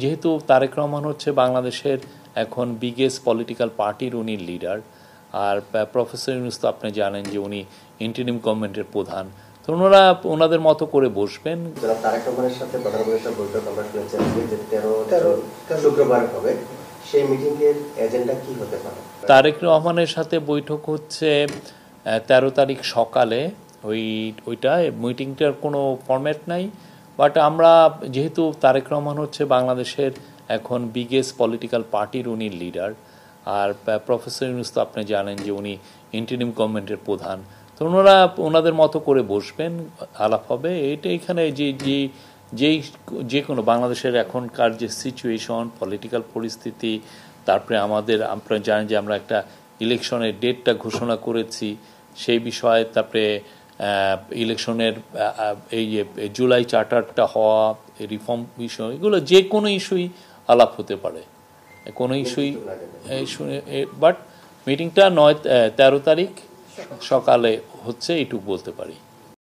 যেহেতু তারেক রহমান হচ্ছে বাংলাদেশের এখন বিগেস্ট পলিটিক্যাল পার্টির উনি লিডার, আর প্রফেসর ইউনূস তো আপনি জানেন যে উনি ইন্টারিম গভর্নমেন্টের প্রধান, তো ওনারা ওনাদের মতো করে বসবেন। তারেক রহমানের সাথে প্রধানমন্ত্রীর বৈঠক আমরা শুনেছি যে 13 শুক্রবার হবে, সেই মিটিং এর এজেন্ডা কি হতে পারে? তারেক রহমানের সাথে বৈঠক হচ্ছে 13 তারিখ সকালে। ওইটা মিটিংটার কোনো ফরম্যাট নাই, বাট আমরা যেহেতু তারেক রহমান হচ্ছে বাংলাদেশের এখন বিগেস্ট পলিটিক্যাল পার্টির উনি লিডার, আর প্রফেসর ইউনূস তো আপনি জানেন যে উনি ইন্টারিম গভর্নমেন্টের প্রধান, তো ওনারা ওনাদের মতো করে বসবেন, আলাপ হবে। এটা এখানে যে কোনো বাংলাদেশের এখনকার যে সিচুয়েশন, পলিটিক্যাল পরিস্থিতি, তারপরে আপনারা জানেন যে আমরা একটা ইলেকশনের ডেটটা ঘোষণা করেছি, সেই বিষয়ে, তারপরে ইলেকশনের এই যে জুলাই চার্টারটা হওয়া, রিফর্ম বিষয়, এগুলো যে কোনো ইস্যুই আলাপ হতে পারে, কোনো ইস্যুই। বাট মিটিংটা 13 তারিখ সকালে হচ্ছে, এইটুকু বলতে পারি।